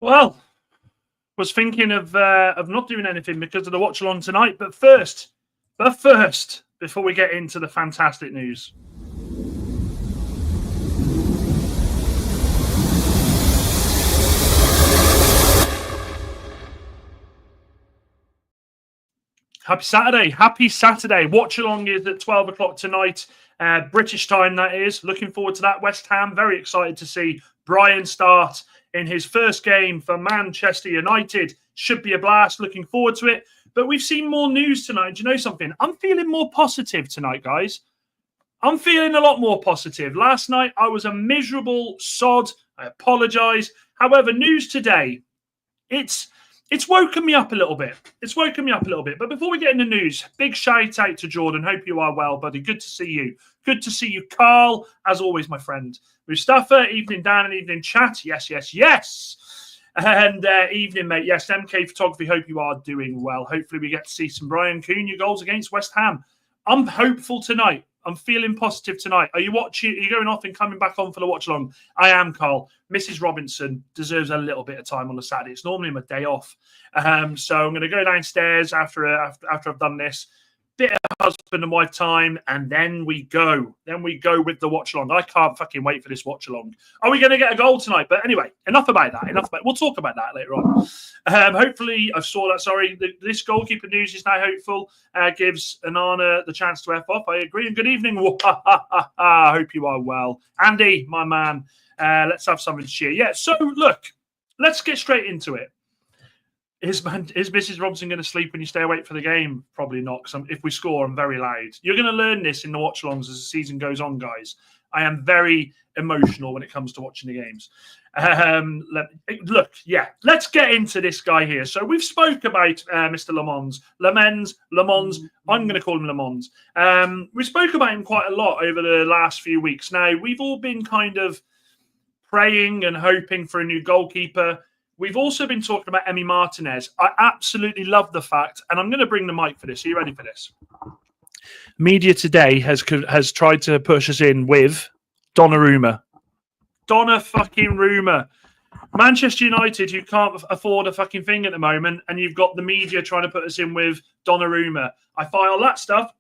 Well, was thinking of not doing anything because of the watch along tonight. But first, before we get into the fantastic news. Happy Saturday. Watch along is at 12 o'clock tonight, British time, that is. Looking forward to that. West Ham, very excited to see Brian start in his first game for Manchester United. Should be a blast. Looking forward to it. But we've seen more news tonight. Do you know something? I'm feeling more positive tonight, guys. I'm feeling a lot more positive. Last night, I was a miserable sod. I apologise. However, news today, it's woken me up a little bit. But before we get into news, big shout out to Jordan. Hope you are well, buddy. Good to see you. Good to see you, Carl. As always, my friend. Mustafa, evening, Dan, and evening, chat. Yes. And evening, mate. Yes, MK Photography. Hope you are doing well. Hopefully, we get to see some Brian Cunha goals against West Ham. I'm hopeful tonight. I'm feeling positive tonight. Are you watching? Are you going off and coming back on for the watch along? I am, Carl. Mrs. Robinson deserves a little bit of time on a Saturday. It's normally my day off. So I'm going to go downstairs after I've done this. Bit of husband and wife time, and then we go. Then we go with the watch along. I can't fucking wait for this watch along. Are we going to get a goal tonight? But anyway, enough about that. We'll talk about that later on. Hopefully, I saw that. Sorry, this goalkeeper news is now hopeful. Gives Onana the chance to F off. I agree. And good evening. I hope you are well, Andy, my man. Let's have something to share. Yeah. So look, let's get straight into it. Is Mrs. Robinson going to sleep when you stay awake for the game? Probably not, because if we score, I'm very loud. You're going to learn this in the watch-alongs as the season goes on, guys. I am very emotional when it comes to watching the games. Let's get into this guy here. So we've spoke about Mr. Lammens. I'm going to call him Lammens. We spoke about him quite a lot over the last few weeks. Now, we've all been kind of praying and hoping for a new goalkeeper. We've also been talking about Emi Martinez. I absolutely love the fact, and I'm going to bring the mic for this. Are you ready for this? Media today has tried to push us in with Donnarumma. Donna-fucking-Ruma. Manchester United, who can't afford a fucking thing at the moment, and you've got the media trying to put us in with Donnarumma. I file that stuff.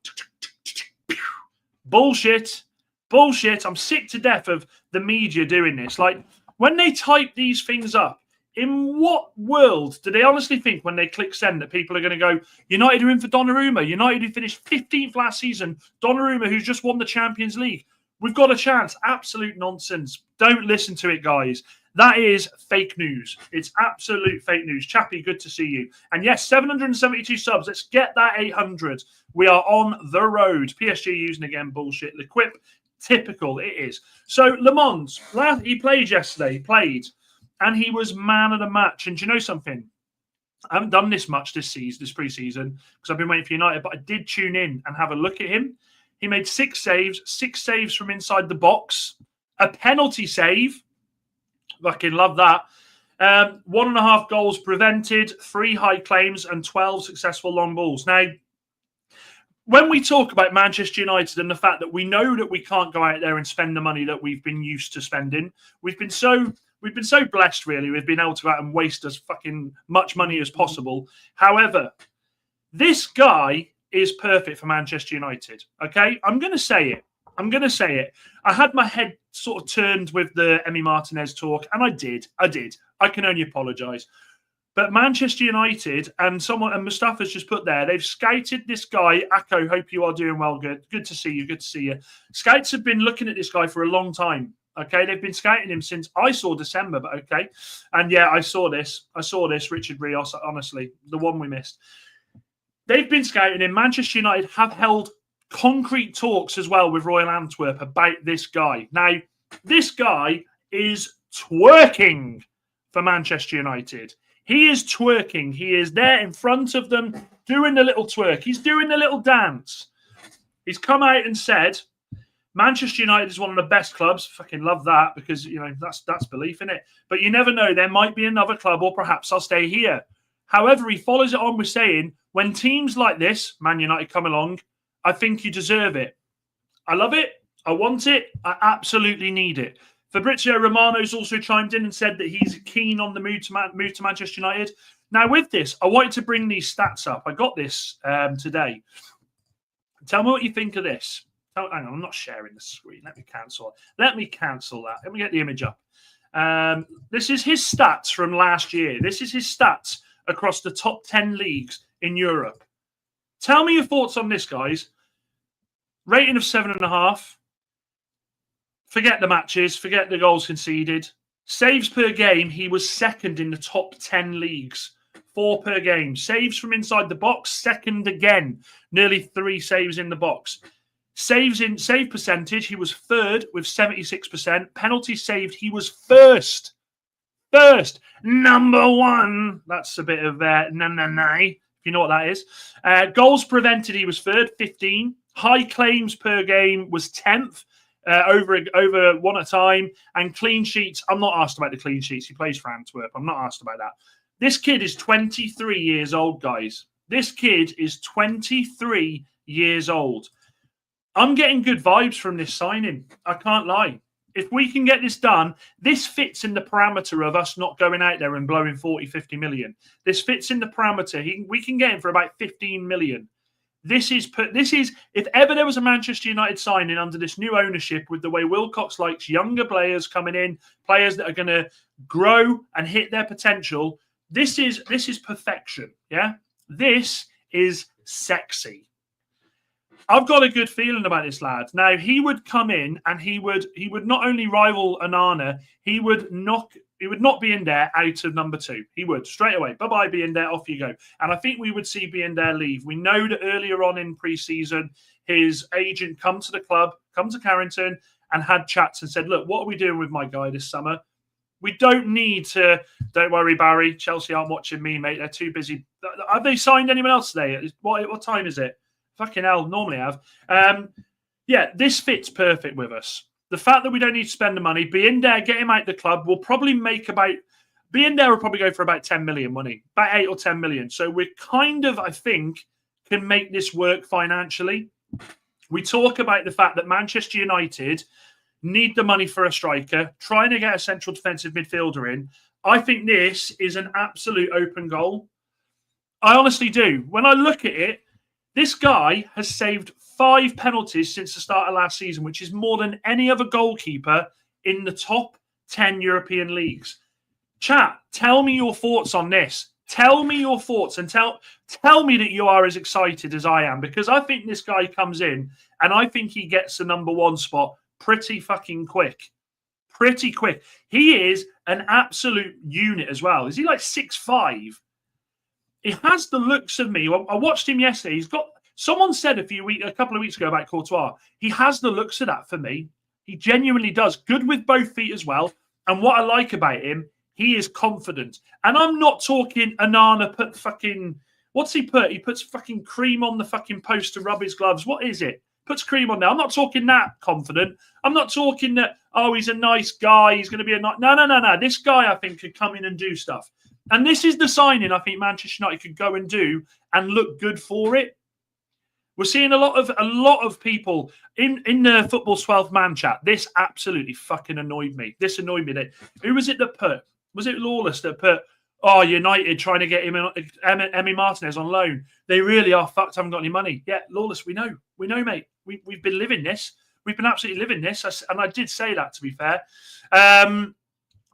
Bullshit. I'm sick to death of the media doing this. Like, when they type these things up, in what world do they honestly think when they click send that people are going to go, United are in for Donnarumma? United who finished 15th last season. Donnarumma who's just won the Champions League. We've got a chance. Absolute nonsense. Don't listen to it, guys. That is fake news. It's absolute fake news. Chappie, good to see you. And yes, 772 subs. Let's get that 800. We are on the road. PSG using again bullshit. The quip, typical. It is. So, Lammens, he played yesterday. And he was man of the match. And do you know something? I haven't done this much this pre-season, because I've been waiting for United, but I did tune in and have a look at him. He made 6 saves from inside the box, a penalty save. Fucking love that. 1.5 goals prevented, 3 high claims, and 12 successful long balls. Now, when we talk about Manchester United and the fact that we know that we can't go out there and spend the money that we've been used to spending, we've been so blessed, really. We've been able to go out and waste as fucking much money as possible. However, this guy is perfect for Manchester United. Okay? I'm going to say it. I had my head sort of turned with the Emi Martinez talk, and I did. I can only apologise. But Manchester United and Mustafa's just put there, they've scouted this guy. Akko, hope you are doing well. Good to see you. Scouts have been looking at this guy for a long time. Okay, they've been scouting him since I saw December, but okay. And yeah, I saw this, Richard Rios, honestly, the one we missed. They've been scouting him. Manchester United have held concrete talks as well with Royal Antwerp about this guy. Now, this guy is twerking for Manchester United. He is twerking. He is there in front of them doing the little twerk. He's doing the little dance. He's come out and said, Manchester United is one of the best clubs. Fucking love that, because, you know, that's belief in it. But you never know. There might be another club, or perhaps I'll stay here. However, he follows it on with saying, when teams like this, Man United, come along, I think you deserve it. I love it. I want it. I absolutely need it. Fabrizio Romano's also chimed in and said that he's keen on the move to Manchester United. Now, with this, I wanted to bring these stats up. I got this today. Tell me what you think of this. Hang on, I'm not sharing the screen. Let me cancel that. Let me get the image up. This is his stats from last year. This is his stats across the top 10 leagues in Europe. Tell me your thoughts on this, guys. Rating of 7.5. Forget the matches. Forget the goals conceded. Saves per game, he was second in the top 10 leagues. 4 per game. Saves from inside the box, second again. Nearly 3 saves in the box. Save percentage, he was third with 76%. Penalties saved, he was first. Number 1. That's a bit of if you know what that is. Goals prevented, he was third, 15. High claims per game was 10th. Over one at a time. And clean sheets, I'm not asked about the clean sheets. He plays for Antwerp. I'm not asked about that. This kid is 23 years old, guys. This kid is 23 years old. I'm getting good vibes from this signing. I can't lie. If we can get this done, this fits in the parameter of us not going out there and blowing 40, 50 million. This fits in the parameter. We can get him for about 15 million. This is if ever there was a Manchester United signing under this new ownership, with the way Wilcox likes younger players coming in, players that are going to grow and hit their potential. This is perfection. Yeah, this is sexy. I've got a good feeling about this lad. Now, he would come in and he would not only rival Onana, he would not be in there out of number 2. He would straight away. Bye-bye, be in there, off you go. And I think we would see be in there leave. We know that earlier on in pre-season, his agent come to the club, come to Carrington, and had chats and said, look, what are we doing with my guy this summer? We don't need to, don't worry, Barry. Chelsea aren't watching me, mate. They're too busy. Have they signed anyone else today? What time is it? Fucking hell, normally have. Yeah, this fits perfect with us. The fact that we don't need to spend the money, be in there, get him out the club, will probably make be in there will probably go for about 10 million money, about 8 or 10 million. So we're kind of, I think, can make this work financially. We talk about the fact that Manchester United need the money for a striker, trying to get a central defensive midfielder in. I think this is an absolute open goal. I honestly do. When I look at it, this guy has saved 5 penalties since the start of last season, which is more than any other goalkeeper in the top 10 European leagues. Chat, tell me your thoughts on this. Tell me your thoughts and tell me that you are as excited as I am, because I think this guy comes in and I think he gets the number 1 spot pretty fucking quick. Pretty quick. He is an absolute unit as well. Is he like 6'5"? He has the looks of me. I watched him yesterday. Someone said a couple of weeks ago about Courtois. He has the looks of that for me. He genuinely does. Good with both feet as well. And what I like about him, he is confident. And I'm not talking Onana put fucking, what's he put? He puts fucking cream on the fucking post to rub his gloves. What is it? Puts cream on there. I'm not talking that confident. I'm not talking that, oh, he's a nice guy. He's going to be a nice... No. This guy, I think, could come in and do stuff. And this is the signing I think Manchester United could go and do and look good for it. We're seeing a lot of people in the Football's 12th man chat. This absolutely fucking annoyed me. This annoyed me. Who was it that put? Was it Lawless that put, oh, United trying to get him Emi Martinez on loan? They really are fucked, haven't got any money. Yeah, Lawless, we know, mate. We've been living this. We've been absolutely living this. And I did say that, to be fair.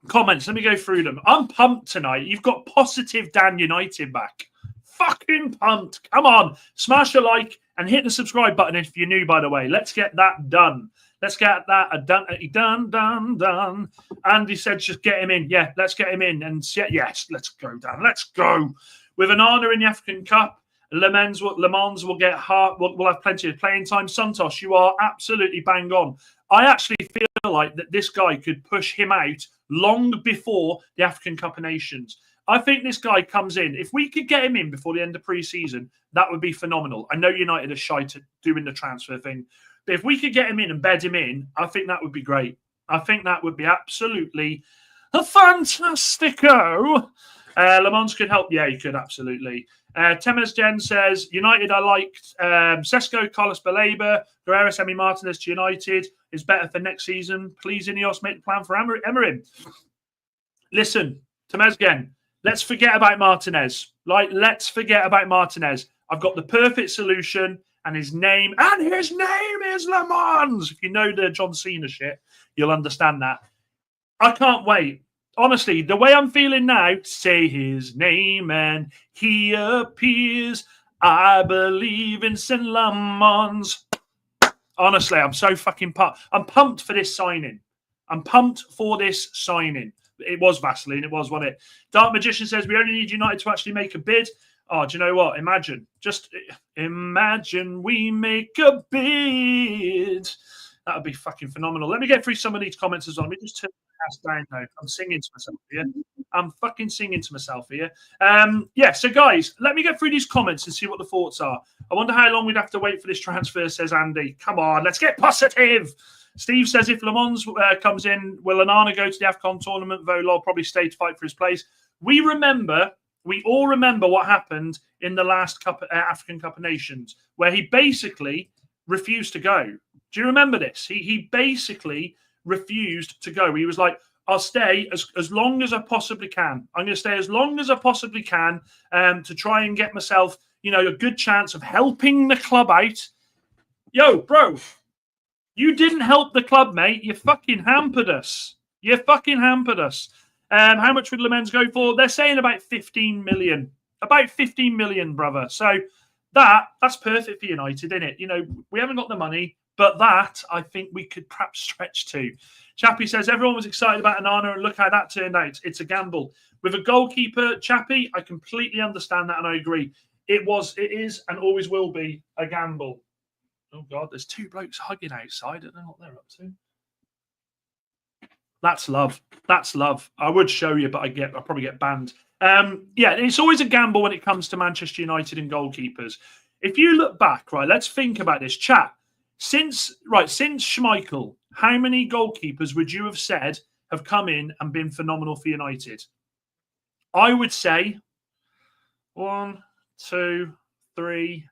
Comments, let me go through them. I'm pumped tonight. You've got positive Dan United back. Fucking pumped. Come on. Smash a like and hit the subscribe button if you're new, by the way. Let's get that done. Let's get that done. Andy said just get him in. Yeah, let's get him in. And yes, let's go, Dan. Let's go. With Onana in the African Cup, Le Mans will get hard. We'll have plenty of playing time. Santos, you are absolutely bang on. I actually feel like that this guy could push him out long before the African Cup of Nations. I think this guy comes in. If we could get him in before the end of pre-season, that would be phenomenal. I know United are shy to doing the transfer thing, but if we could get him in and bed him in, I think that would be great. I think that would be absolutely fantastico. Le Mans could help. Yeah, he could, absolutely. Temes Jen says, United, I liked Sesko, Carlos Baleba, Guerrero, Emi Martinez to United is better for next season. Please, Ineos, make the plan for Amorim. Listen, Temes Jen, let's forget about Martinez. Let's forget about Martinez. I've got the perfect solution, and his name is Lammens. If you know the John Cena shit, you'll understand that. I can't wait. Honestly, the way I'm feeling now, say his name and he appears. I believe in Senne Lammens. Honestly, I'm so fucking pumped. I'm pumped for this signing. It was Vaseline. It was, wasn't it? Dark Magician says, we only need United to actually make a bid. Oh, do you know what? Just imagine we make a bid. That would be fucking phenomenal. Let me get through some of these comments as well. Let me just turn the house down now. I'm singing to myself here. I'm fucking singing to myself here. Yeah, so guys, let me get through these comments and see what the thoughts are. I wonder how long we'd have to wait for this transfer, says Andy. Come on, let's get positive. Steve says, if Lammens comes in, will Onana go to the AFCON tournament? Volo probably stay to fight for his place. We all remember what happened in the last African Cup of Nations, where he basically refused to go. Do you remember this? He basically refused to go. He was like, I'll stay as long as I possibly can. I'm going to stay as long as I possibly can to try and get myself, a good chance of helping the club out. Yo, bro, you didn't help the club, mate. You fucking hampered us. How much would Lammens go for? They're saying about 15 million. About 15 million, brother. So that's perfect for United, isn't it? We haven't got the money, but that I think we could perhaps stretch to. Chappie says, everyone was excited about Onana, and look how that turned out. It's a gamble. With a goalkeeper, Chappie, I completely understand that, and I agree. It is, and always will be a gamble. Oh, God, there's two blokes hugging outside. I don't know what they're up to. That's love. I would show you, but I'll probably get banned. Yeah, it's always a gamble when it comes to Manchester United and goalkeepers. If you look back, right, let's think about this, chat. Since Schmeichel, how many goalkeepers would you have said have come in and been phenomenal for United? I would say 1, 2, 3,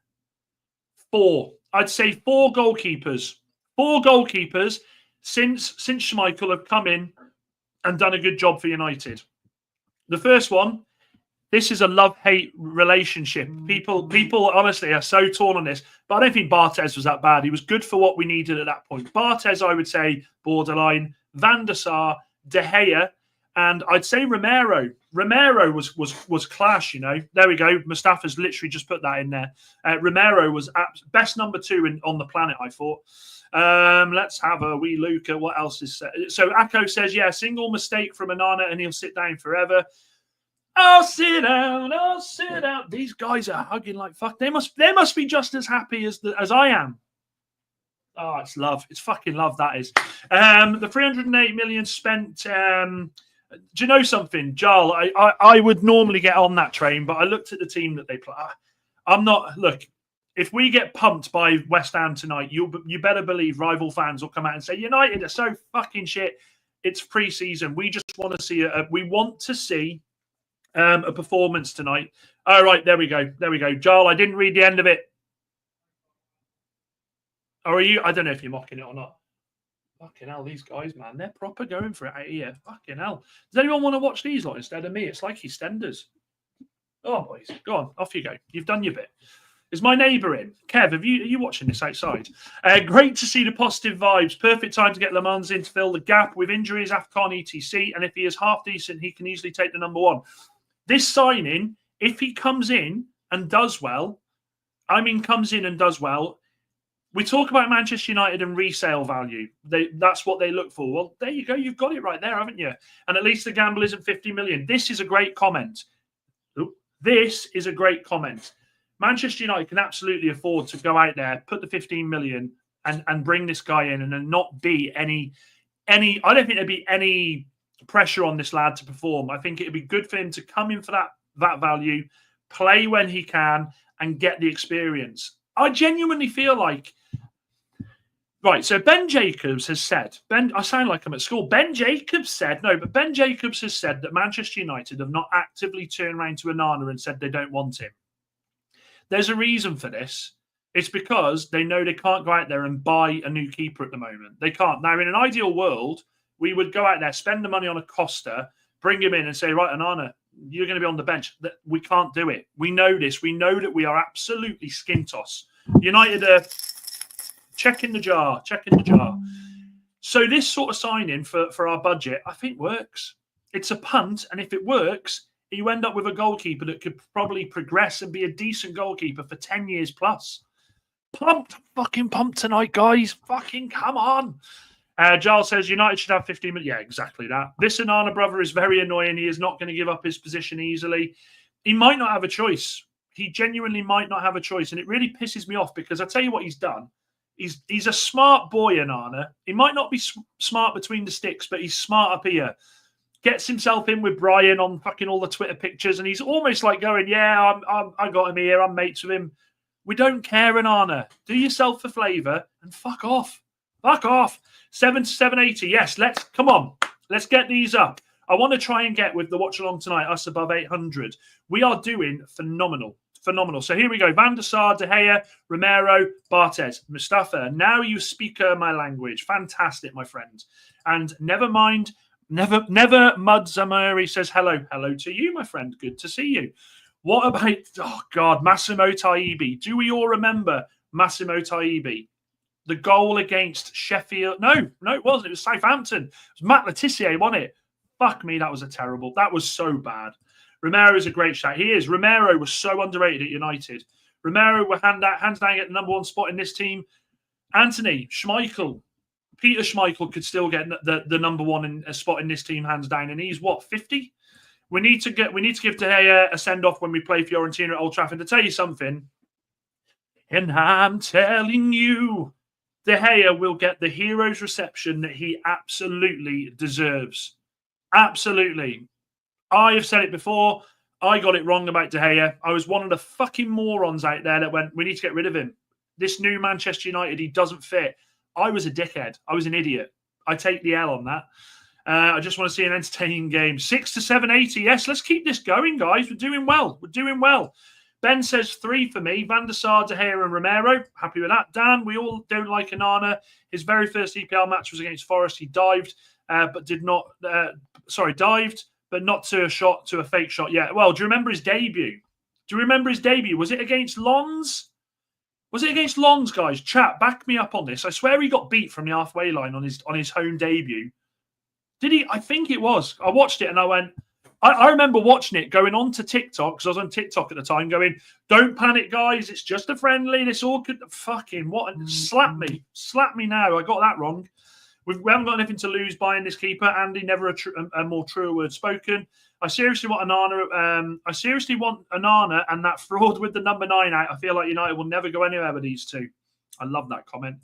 4. I'd say 4 goalkeepers. 4 goalkeepers since Schmeichel have come in and done a good job for United. The first one, this is a love-hate relationship. People honestly are so torn on this, but I don't think Barthez was that bad. He was good for what we needed at that point. Barthez, I would say, borderline. Van der Sar, De Gea, and I'd say Romero. Romero was class, There we go. Mustafa's literally just put that in there. Romero was best number 2 on the planet, I thought. Let's have a wee look at what else is said. So Akko says, yeah, single mistake from Onana and he'll sit down forever. I'll sit down. These guys are hugging like fuck. They must be just as happy as I am. Oh, it's love. It's fucking love, that is. The 308 million spent. Do you know something, Jarl? I would normally get on that train, but I looked at the team that they play. I'm not. Look, if we get pumped by West Ham tonight, you better believe rival fans will come out and say United are so fucking shit. It's pre-season. We just want to see we want to see a performance tonight. All right, there we go. Jarl, I didn't read the end of it. Or are you? I don't know if you're mocking it or not. Fucking hell, these guys, man, they're proper going for it out here. Fucking hell. Does anyone want to watch these lot instead of me? It's like EastEnders. Oh, boys, go on, off you go. You've done your bit. Is my neighbour in? Kev, are you watching this outside? Great to see the positive vibes. Perfect time to get Lammens in to fill the gap with injuries, AFCON, etc. And if he is half decent, he can easily take the number 1. This signing, if he comes in and does well, we talk about Manchester United and resale value. That's what they look for. Well, there you go. You've got it right there, haven't you? And at least the gamble isn't 50 million. This is a great comment. This is a great comment. Manchester United can absolutely afford to go out there, put the 15 million and bring this guy in and then not be any I don't think there'd be any pressure on this lad to perform. I think it'd be good for him to come in for that value, play when he can and get the experience. I genuinely feel like right, so Ben Jacobs has said, I sound like I'm at school. Ben Jacobs has said that Manchester United have not actively turned around to Onana and said they don't want him. There's a reason for this. It's because they know they can't go out there and buy a new keeper at the moment. They can't. Now, in an ideal world, we would go out there, spend the money on a Costa, bring him in and say, right, Onana, you're going to be on the bench. We can't do it. We know this. We know that we are absolutely skin toss. United are check in the jar. So this sort of signing for our budget, I think works. It's a punt, and if it works, you end up with a goalkeeper that could probably progress and be a decent goalkeeper for 10 years plus. Fucking pumped tonight, guys. Fucking come on. Giles says United should have 15 minutes. Yeah, exactly that. This Onana brother is very annoying. He is not going to give up his position easily. He might not have a choice. He genuinely might not have a choice. And it really pisses me off because I tell you what he's done. He's a smart boy, Onana. He might not be smart between the sticks, but he's smart up here. Gets himself in with Brian on fucking all the Twitter pictures, and he's almost like going, yeah, I got him here. I'm mates with him. We don't care, Onana. Do yourself a favour and fuck off. Fuck off. 780. Yes, come on. Let's get these up. I want to try and get with the watch along tonight, us above 800. We are doing phenomenal. Phenomenal. So here we go. Van der Sar, De Gea, Romero, Barthez, Mustafa. Now you speak my language. Fantastic, my friend. And never mind. Never Mud Zamari says hello. Hello to you, my friend. Good to see you. What about, oh God, Massimo Taibi? Do we all remember Massimo Taibi? The goal against Sheffield. No, it wasn't. It was Southampton. It was Matt Letizia, wasn't it? Fuck me, that was that was so bad. Romero is a great shout. He is. Romero was so underrated at United. Romero were hands down at the number one spot in this team. Anthony, Schmeichel. Peter Schmeichel could still get the number one spot in this team, hands down, and he's what, 50? We need to give De Gea a send off when we play Fiorentina at Old Trafford. To tell you something, and I'm telling you, De Gea will get the hero's reception that he absolutely deserves. Absolutely. I have said it before. I got it wrong about De Gea. I was one of the fucking morons out there that went, we need to get rid of him. This new Manchester United, he doesn't fit. I was a dickhead. I was an idiot. I take the L on that. I just want to see an entertaining game. 6 to 780. Yes, let's keep this going, guys. We're doing well. Ben says 3 for me. Van der Sar, De Gea, and Romero. Happy with that. Dan, we all don't like Onana. His very first EPL match was against Forest. He dived, but not to a fake shot. Yeah. Well, do you remember his debut? Was it against Lons? Was it against Lons, guys? Chat, back me up on this. I swear he got beat from the halfway line on his home debut. Did he? I think it was. I watched it and I went, I remember watching it, going on to TikTok, because I was on TikTok at the time, going, don't panic, guys. It's just a friendly. This all could fucking what? Slap me now. I got that wrong. We haven't got anything to lose buying this keeper. Andy, never a more truer word spoken. I seriously want Onana. And that fraud with the number 9 out. I feel like United will never go anywhere with these two. I love that comment.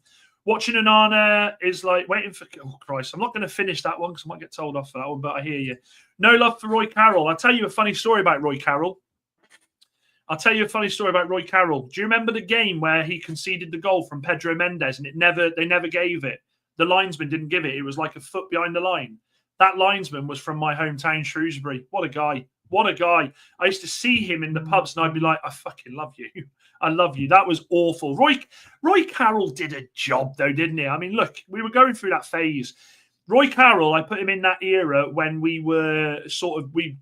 Watching Onana is like waiting for. Oh Christ! I'm not going to finish that one because I might get told off for that one. But I hear you. No love for Roy Carroll. I'll tell you a funny story about Roy Carroll. Do you remember the game where he conceded the goal from Pedro Mendes and they never gave it? The linesman didn't give it. It was like a foot behind the line. That linesman was from my hometown, Shrewsbury. What a guy. I used to see him in the pubs and I'd be like, I fucking love you. I love you. That was awful. Roy Carroll did a job though, didn't he? I mean, look, we were going through that phase. Roy Carroll, I put him in that era when we were we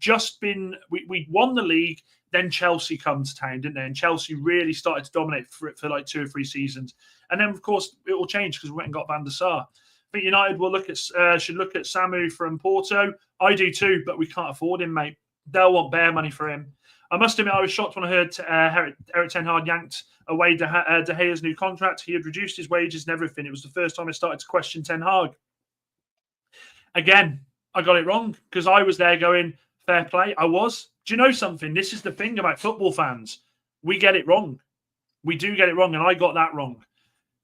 won the league, then Chelsea come to town, didn't they? And Chelsea really started to dominate for like 2 or 3 seasons. And then, of course, it will change because we went and got Van der Sar. I think United will should look at Samu from Porto. I do too, but we can't afford him, mate. They'll want bare money for him. I must admit, I was shocked when I heard Erik ten Hag yanked away De Gea's new contract. He had reduced his wages and everything. It was the first time I started to question Ten Hag. Again, I got it wrong because I was there going, fair play. I was. Do you know something? This is the thing about football fans. We get it wrong. We do get it wrong, and I got that wrong.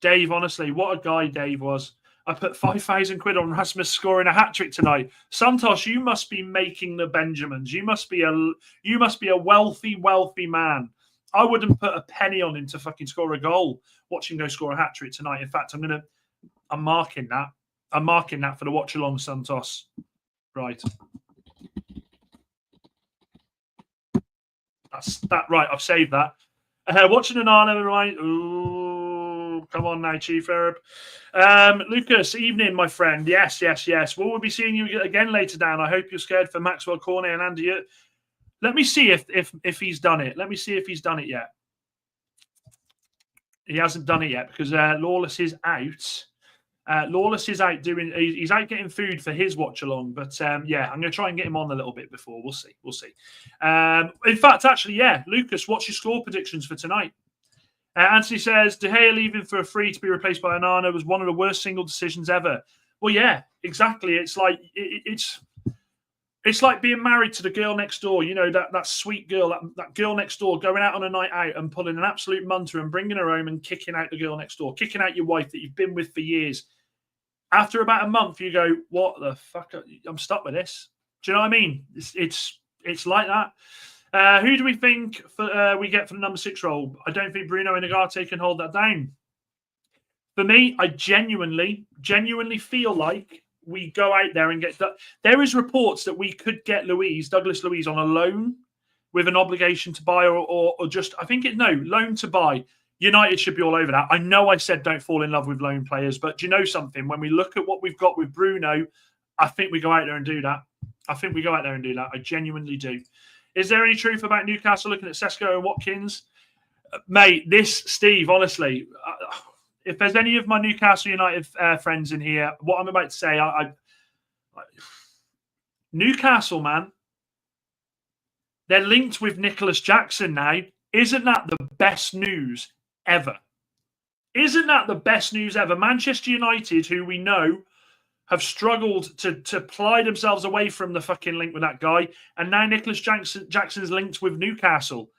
Dave, honestly, what a guy Dave was. I put 5,000 quid on Rasmus scoring a hat-trick tonight. Santos, you must be making the Benjamins. You must be a wealthy, wealthy man. I wouldn't put a penny on him to fucking score a goal. Watch him go score a hat-trick tonight. In fact, I'm marking that. I'm marking that for the watch-along, Santos. Right. That's that. Right, I've saved that. Watching Onana, right? Ooh, come on now, Chief Arab. Lucas, evening, my friend. Yes. Well, we'll be seeing you again later, Dan. I hope you're scared for Maxwell Cornet and Andy. Let me see if he's done it. Let me see if he's done it yet. He hasn't done it yet because Lawless is out. Lawless is out he's out getting food for his watch along. But yeah, I'm going to try and get him on a little bit before. We'll see. In fact, actually, yeah, Lucas, what's your score predictions for tonight? Anthony says, De Gea leaving for a free to be replaced by Onana was one of the worst single decisions ever. Well, yeah, exactly. It's like it's like being married to the girl next door. You know, that sweet girl, that girl next door, going out on a night out and pulling an absolute munter and bringing her home and kicking out the girl next door, kicking out your wife that you've been with for years. After about a month, you go, what the fuck? I'm stuck with this. Do you know what I mean? It's like that. Who do we think we get for the number 6 role? I don't think Bruno and Ugarte can hold that down. For me, I genuinely feel like we go out there and get that. There is reports that we could get Douglas Luiz on a loan with an obligation to buy or just, I think loan to buy. United should be all over that. I know I said don't fall in love with loan players, but do you know something? When we look at what we've got with Bruno, I think we go out there and do that. I genuinely do. Is there any truth about Newcastle looking at Sesko and Watkins? Mate, Steve, honestly, if there's any of my Newcastle United friends in here, what I'm about to say, Newcastle, man, they're linked with Nicholas Jackson now. Isn't that the best news ever? Manchester United, who we know have struggled to ply themselves away from the fucking link with that guy, and now Nicholas Jackson's linked with Newcastle.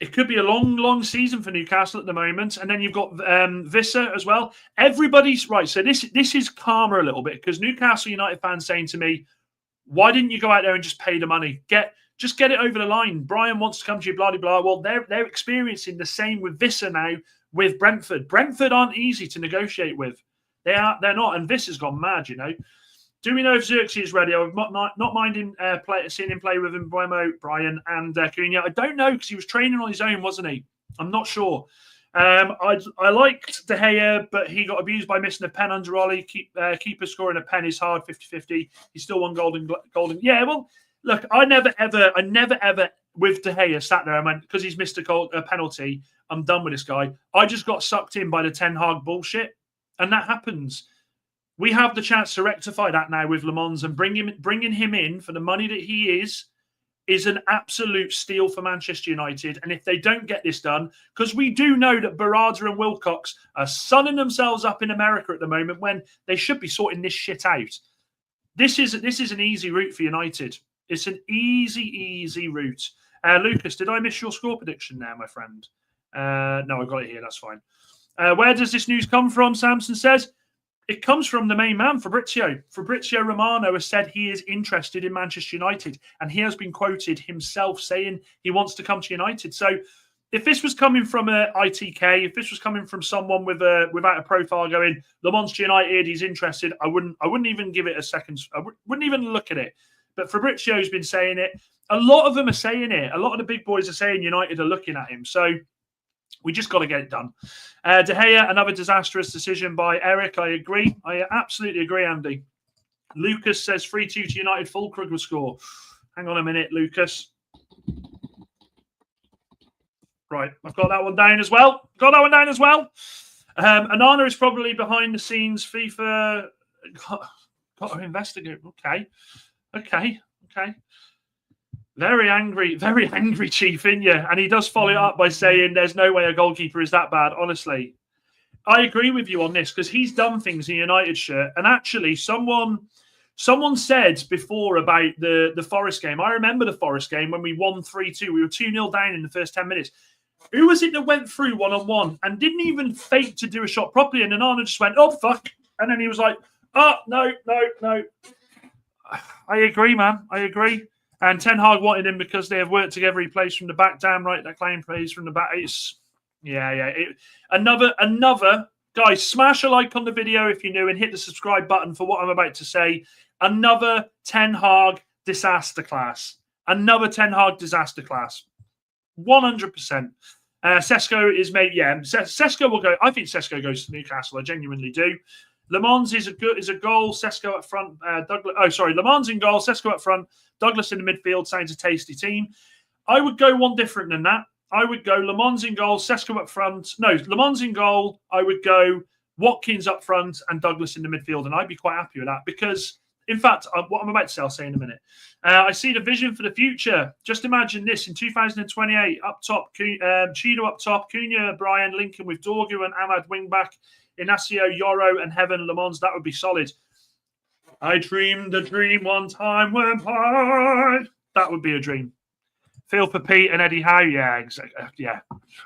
It could be a long, long season for Newcastle at the moment. And then you've got Visser as well. Everybody's right. So this is calmer a little bit because Newcastle United fans saying to me, why didn't you go out there and just pay the money? Just get it over the line. Brian wants to come to you, blah, blah, blah. Well, they're experiencing the same with Visser now with Brentford. Brentford aren't easy to negotiate with. They're not. And Visser's gone mad, you know. Do we know if Xerxes is ready? I'm not minding seeing him play with Mbeumo, Brian, and Cunha. I don't know because he was training on his own, wasn't he? I'm not sure. I liked De Gea, but he got abused by missing a pen under Ollie. Keeper scoring a pen is hard, 50-50. He's still won golden. Yeah, well, look, I never ever with De Gea sat there and went, because he's missed a penalty, I'm done with this guy. I just got sucked in by the Ten Hag bullshit, and that happens. We have the chance to rectify that now with Le Mans, and bringing him in for the money that he is an absolute steal for Manchester United. And if they don't get this done, because we do know that Barada and Wilcox are sunning themselves up in America at the moment when they should be sorting this shit out. This is an easy route for United. It's an easy route. Lucas, did I miss your score prediction there, my friend? No, I got it here. That's fine. Where does this news come from? Samson says. It comes from the main man, Fabrizio. Fabrizio Romano has said he is interested in Manchester United, and he has been quoted himself saying he wants to come to United. So if this was coming from a ITK, if this was coming from someone without a profile going, Le Mans to United, he's interested, I wouldn't even give it a second. I wouldn't even look at it. But Fabrizio's been saying it. A lot of them are saying it. A lot of the big boys are saying United are looking at him. So we just got to get it done. De Gea, another disastrous decision by Eric. I agree. I absolutely agree, Andy. Lucas says 3-2 to United. Fulkrug will score. Hang on a minute, Lucas. Right, I've got that one down as well. Onana is probably behind the scenes. FIFA got to investigate. Okay. Very angry, Chief, in you. And he does follow it up by saying there's no way a goalkeeper is that bad. Honestly, I agree with you on this because he's done things in United shirt. And actually, someone said before about the Forest game. I remember the Forest game when we won 3-2. We were 2-0 down in the first 10 minutes. Who was it that went through one-on-one and didn't even fake to do a shot properly? And Onana just went, oh, fuck. And then he was like, oh, no. I agree, man. I agree. And Ten Hag wanted him because they have worked together. He plays from the back. Damn right, that claim plays from the back. Another guys, smash a like on the video if you're new and hit the subscribe button for what I'm about to say. Another Ten Hag disaster class. 100%. Sesko is maybe, yeah. Sesko will go. I think Sesko goes to Newcastle. I genuinely do. Lammens is a goal. Sesko up front. Lammens in goal. Sesko up front. Douglas in the midfield. Sounds a tasty team. I would go one different than that. I would go Lammens in goal. Sesko up front. No, Lammens in goal. I would go Watkins up front and Douglas in the midfield, and I'd be quite happy with that because, in fact, what I'm about to say, I'll say in a minute. I see the vision for the future. Just imagine this in 2028, up top, Cheeto up top, Cunha, Brian, Lincoln with Dorgu and Ahmad wingback, Inacio, Yoro, and Heaven Lammens. That would be solid. I dreamed a dream one time went by. That would be a dream. Phil for Pete and Eddie Howe. Yeah, exactly. Yeah.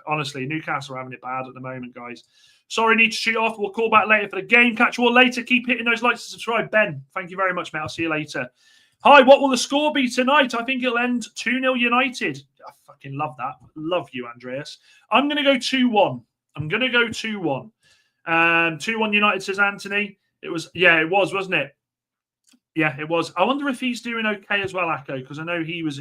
Honestly, Newcastle are having it bad at the moment, guys. Sorry, need to shoot off. We'll call back later for the game. Catch you all later. Keep hitting those likes and subscribe. Ben, thank you very much, mate. I'll see you later. Hi, what will the score be tonight? I think it'll end 2-0 United. I fucking love that. Love you, Andreas. I'm going to go 2-1. 2-1 United, says Anthony. It was, wasn't it? Yeah, it was. I wonder if he's doing okay as well, Akko, because I know he was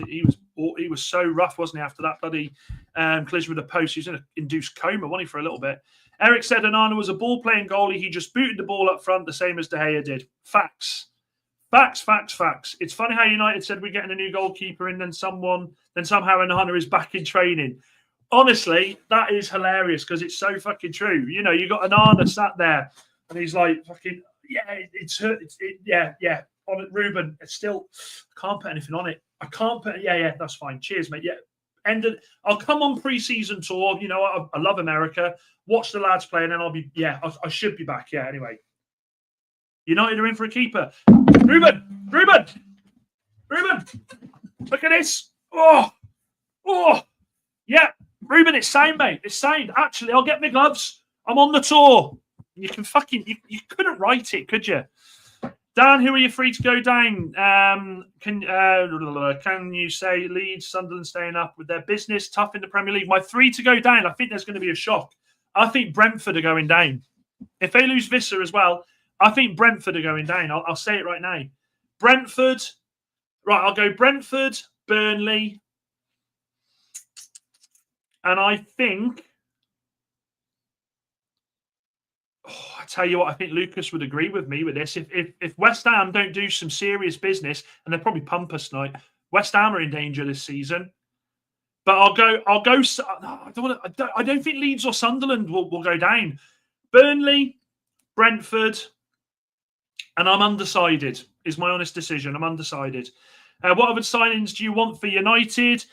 so rough, wasn't he, after that bloody collision with the post. He was in an induced coma, wasn't he, for a little bit. Eric said Onana was a ball-playing goalie. He just booted the ball up front, the same as De Gea did. Facts. It's funny how United said we're getting a new goalkeeper and then somehow Onana is back in training. Honestly, that is hilarious because it's so fucking true. You know, you got Onana sat there and he's like, fucking, yeah. On it, Rúben, it's still, I can't put anything on it. I can't put, that's fine. Cheers, mate. Yeah. I'll come on pre-season tour. You know, I love America. Watch the lads play, and then I'll be, I should be back. Yeah, anyway. United are in for a keeper. Rúben! Look at this. Oh! Yeah. Rúben, it's signed, mate. It's signed. Actually, I'll get my gloves. I'm on the tour. You can you couldn't write it, could you? Dan, who are you free to go down? Can you say Leeds, Sunderland staying up with their business? Tough in the Premier League. My three to go down, I think there's going to be a shock. I think Brentford are going down. If they lose Visser as well, I think Brentford are going down. I'll say it right now. Brentford. Right, I'll go Brentford, Burnley. And I think... I tell you what, I think Lucas would agree with me with this. If West Ham don't do some serious business, and they'll probably pump us tonight, West Ham are in danger this season. But I'll go. I don't think Leeds or Sunderland will go down. Burnley, Brentford, and I'm undecided. Is my honest decision. I'm undecided. What other signings do you want for United?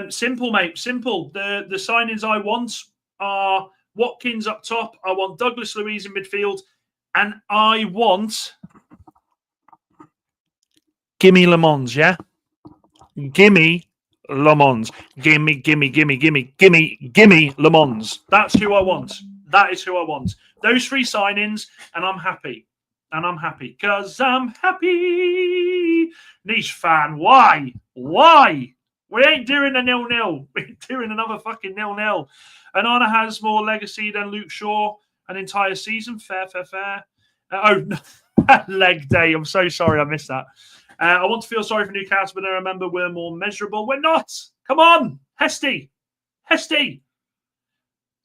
Simple, mate. Simple. The signings I want are Watkins up top. I want Douglas Luiz in midfield, and I want gimme Lammens. Yeah, gimme Lammens. Gimme Lammens. That's who I want. That is who I want. Those three signings, and I'm happy. Because I'm happy. Niche fan, why? We ain't doing a 0-0. We're doing another fucking 0-0. Onana has more legacy than Luke Shaw an entire season. Fair. Leg day. I'm so sorry I missed that. I want to feel sorry for Newcastle, but I remember we're more measurable. We're not. Come on, Hesty.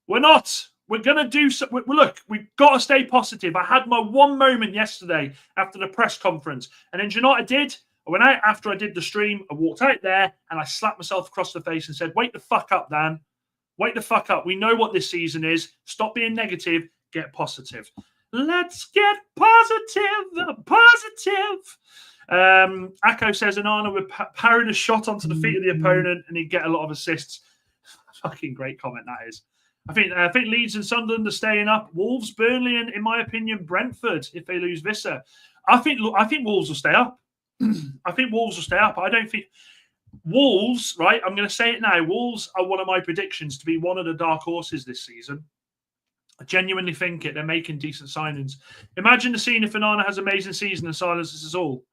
We're not. We're going to do so. Look, we've got to stay positive. I had my one moment yesterday after the press conference. And then do you know what I did? I went out after I did the stream. I walked out there and I slapped myself across the face and said, wake the fuck up, Dan. Wake the fuck up. We know what this season is. Stop being negative. Get positive. Let's get positive. Akko says Onana would parry a shot onto the feet of the opponent and he'd get a lot of assists. Fucking great comment that is. I think Leeds and Sunderland are staying up. Wolves, Burnley, and in my opinion, Brentford if they lose Visser. I think Wolves will stay up. I don't think Wolves, right? I'm going to say it now. Wolves are one of my predictions to be one of the dark horses this season. I genuinely think it. They're making decent signings. Imagine the scene if Onana has an amazing season and silences us all.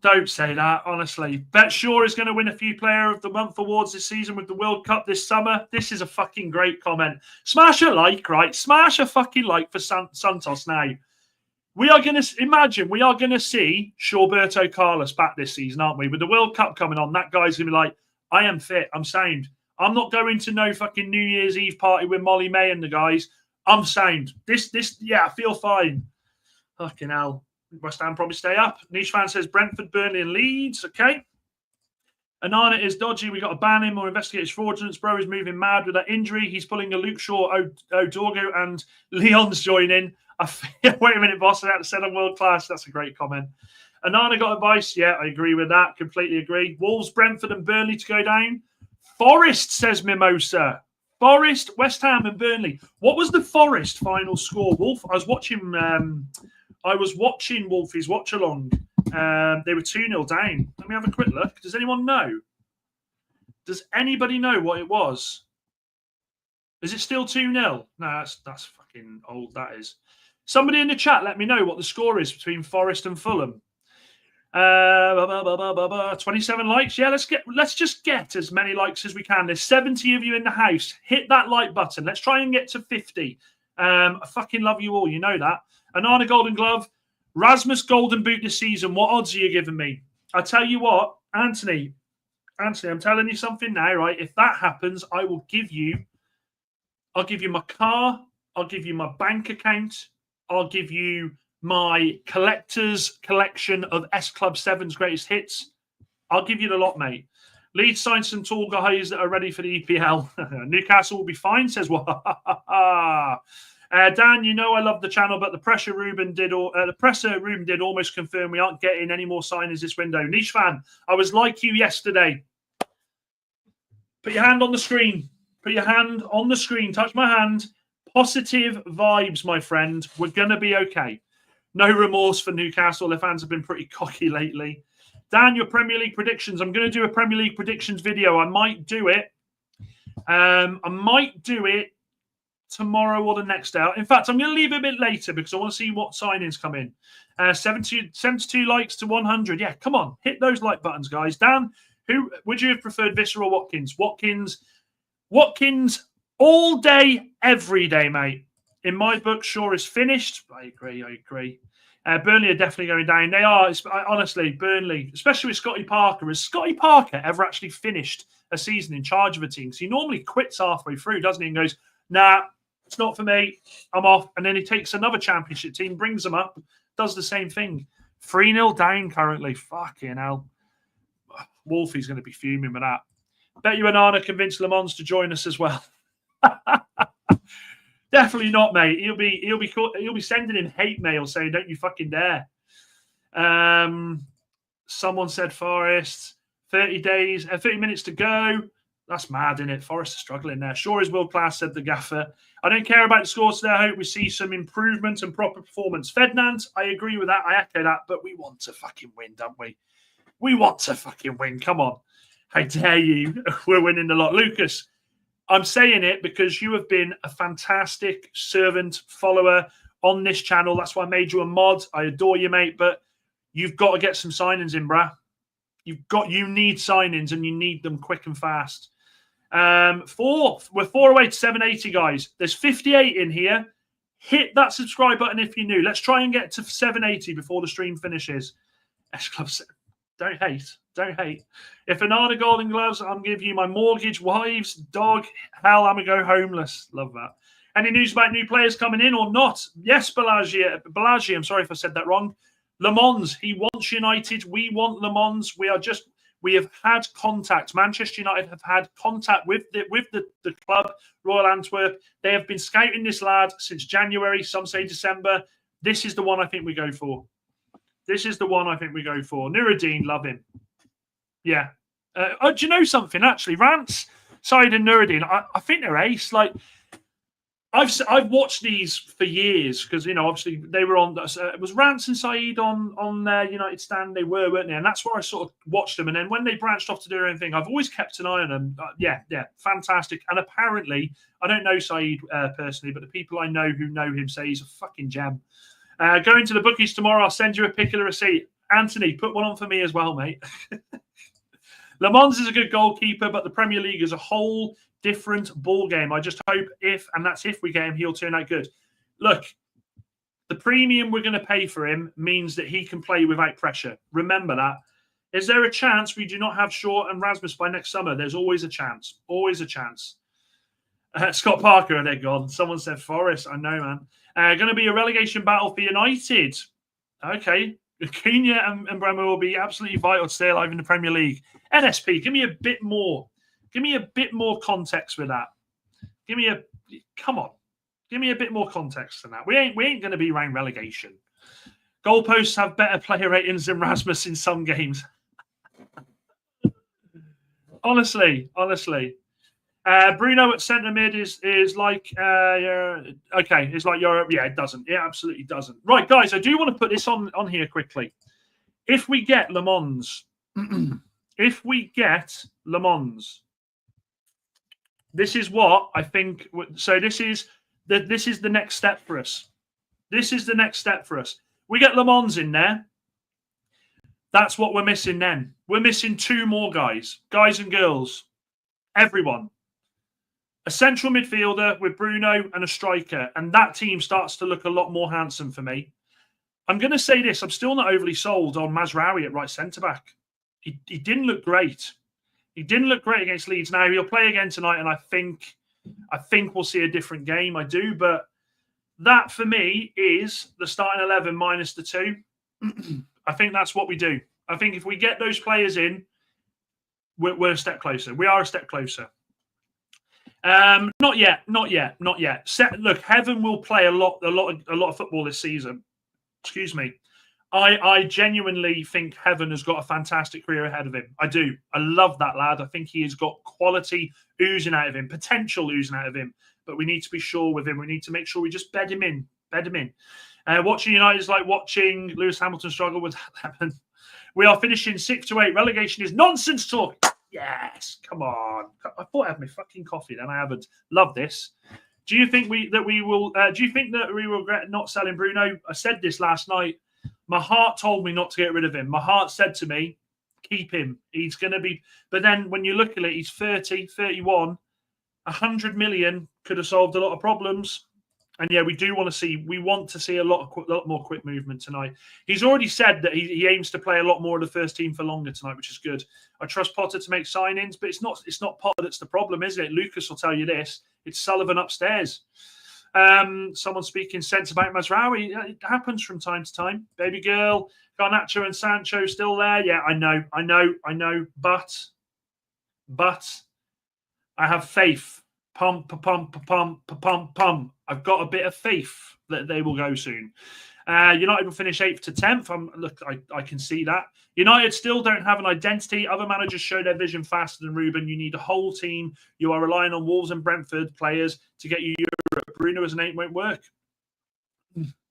Don't say that, honestly. Bet Shaw is going to win a few Player of the Month awards this season with the World Cup this summer. This is a fucking great comment. Smash a like, right? Smash a fucking like for Santos now. We are going to see Shawberto Carlos back this season, aren't we? With the World Cup coming on, that guy's going to be like, I am fit, I'm sound. I'm not going to no fucking New Year's Eve party with Molly May and the guys. I'm sound. Yeah, I feel fine. Fucking hell. West Ham probably stay up. Niche fan says Brentford, Burnley, and Leeds. Okay. Onana is dodgy. We got to ban him or investigate his fraudulence. Bro is moving mad with that injury. He's pulling a Luke Shaw, Odorgo, and Leon's joining. Wait a minute, boss. I had to say I'm world class. That's a great comment. Onana got advice. Yeah, I agree with that. Completely agree. Wolves, Brentford, and Burnley to go down. Forest, says Mimosa. Forest, West Ham, and Burnley. What was the Forest final score, Wolf? I was watching Wolfie's watch along. They were 2-0 down. Let me have a quick look. Does anyone know? Does anybody know what it was? Is it still 2-0? No, that's fucking old, that is. Somebody in the chat, let me know what the score is between Forest and Fulham. 27 likes. Yeah, let's just get as many likes as we can. There's 70 of you in the house. Hit that like button. Let's try and get to 50. I fucking love you all. You know that. Onana Golden Glove. Rasmus Golden Boot this season. What odds are you giving me? I tell you what, Anthony, I'm telling you something now, right? If that happens, I'll give you my car. I'll give you my bank account. I'll give you my collector's collection of S Club 7's greatest hits. I'll give you the lot, mate. Leeds signed some tall guys that are ready for the EPL. Newcastle will be fine, says what? Dan, you know I love the channel, but the presser Rúben did almost confirm we aren't getting any more signings this window. Niche fan, I was like you yesterday. Put your hand on the screen. Put your hand on the screen. Touch my hand. Positive vibes, my friend. We're going to be okay. No remorse for Newcastle. Their fans have been pretty cocky lately. Dan, your Premier League predictions. I'm going to do a Premier League predictions video. I might do it. Tomorrow or the next day. In fact, I'm going to leave it a bit later because I want to see what signings come in. 72 likes to 100. Yeah, come on. Hit those like buttons, guys. Dan, who would you have preferred, Visser or Watkins? Watkins all day, every day, mate. In my book, Shaw is finished. I agree. Burnley are definitely going down. They are, honestly, Burnley, especially with Scotty Parker. Has Scotty Parker ever actually finished a season in charge of a team? So he normally quits halfway through, doesn't he? And goes, nah, it's not for me. I'm off. And then he takes another championship team, brings them up, does the same thing. 3-0 down currently. Fucking hell. Wolfie's going to be fuming with that. Bet you Onana convinced Le Mans to join us as well. Definitely not, mate. He'll be sending him hate mail saying, "Don't you fucking dare." Someone said Forest 30 minutes to go. That's mad, isn't it? Forest are struggling there. Shaw is world class, said the gaffer. I don't care about the scores today. I hope we see some improvement and proper performance. Ferdinand, I agree with that. I echo that, but we want to fucking win, don't we? We want to fucking win. Come on. How dare you? We're winning a lot. Lucas, I'm saying it because you have been a fantastic servant, follower on this channel. That's why I made you a mod. I adore you, mate, but you've got to get some signings in, bruh. You need signings, and you need them quick and fast. We're 4 away to 780, guys. There's 58 in here. Hit that subscribe button if you're new. Let's try and get to 780 before the stream finishes. S Club 7. Don't hate. If Onana Golden Gloves, I'm giving you my mortgage, wives, dog. Hell, I'm going to go homeless. Love that. Any news about new players coming in or not? Yes, Balaji. I'm sorry if I said that wrong. Le Mans, he wants United. We want Le Mans. We have had contact. Manchester United have had contact with the club, Royal Antwerp. They have been scouting this lad since January. Some say December. This is the one I think we go for. Nuruddin, love him. Yeah. Do you know something? Actually, Rance, Said, and Nuruddin, I think they're ace. Like, I've watched these for years because, you know, obviously they were on. It was Rance and Said on their United stand. They weren't they? And that's where I sort of watched them. And then when they branched off to do their own thing, I've always kept an eye on them. Yeah, fantastic. And apparently, I don't know Said personally, but the people I know who know him say he's a fucking gem. Going to the bookies tomorrow. I'll send you a pic of the receipt. Anthony, put one on for me as well, mate. Le Mans is a good goalkeeper, but the Premier League is a whole different ball game. I just hope if we get him, he'll turn out good. Look, the premium we're going to pay for him means that he can play without pressure. Remember that. Is there a chance we do not have Shaw and Rasmus by next summer? There's always a chance. Always a chance. Scott Parker, they're gone. Someone said Forest. I know, man. Going to be a relegation battle for United. Okay. Cunha and Bremer will be absolutely vital to stay alive in the Premier League. NSP, give me a bit more. Give me a bit more context with that. Come on. Give me a bit more context than that. We ain't going to be around relegation. Goalposts have better player ratings than Rasmus in some games. honestly. Bruno at centre mid is like okay. It's like Europe. Yeah, it doesn't. It absolutely doesn't. Right, guys. I do want to put this on here quickly. If we get Le Mans, this is what I think. So this is the next step for us. We get Le Mans in there. That's what we're missing then. We're missing 2 more guys and girls, everyone. A central midfielder with Bruno and a striker, and that team starts to look a lot more handsome for me. I'm going to say this. I'm still not overly sold on Mazraoui at right centre-back. He didn't look great. He didn't look great against Leeds. Now, he'll play again tonight, and I think we'll see a different game. I do, but that, for me, is the starting 11 minus the 2. I think that's what we do. I think if we get those players in, we're a step closer. We are a step closer. Not yet. Look, Heaven will play a lot of football this season. Excuse me. I genuinely think Heaven has got a fantastic career ahead of him. I do. I love that lad. I think he has got quality oozing out of him, potential oozing out of him. But we need to be sure with him. We need to make sure we just bed him in. Watching United is like watching Lewis Hamilton struggle with that. We are finishing 6 to 8. Relegation is nonsense talk. Yes, come on. I thought I had my fucking coffee, then I haven't. Love this. Do you think we will regret not selling Bruno? I said this last night. My heart told me not to get rid of him. My heart said to me, keep him. He's going to be. But then when you look at it, he's 30, 31. 100 million could have solved a lot of problems. And yeah, we want to see a lot more quick movement tonight. He's already said that he aims to play a lot more of the first team for longer tonight, which is good. I trust Potter to make signings, but it's not Potter that's the problem, is it? Lucas will tell you this. It's Sullivan upstairs. Someone speaking sense about Mazraoui. It happens from time to time. Baby girl, Garnacho and Sancho still there. Yeah, I know. But I have faith. Pump. I've got a bit of faith that they will go soon. United will finish 8th to 10th. I can see that. United still don't have an identity. Other managers show their vision faster than Rúben. You need a whole team. You are relying on Wolves and Brentford players to get you Europe. Bruno as an 8 won't work.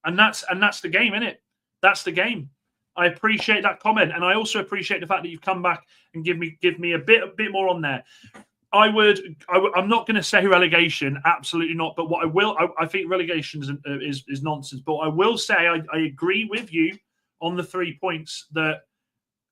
And that's the game, isn't it? That's the game. I appreciate that comment, and I also appreciate the fact that you've come back and give me a bit more on there. I'm not going to say relegation, absolutely not. But what I will, I think relegation is nonsense. But I will say I agree with you on the 3 points that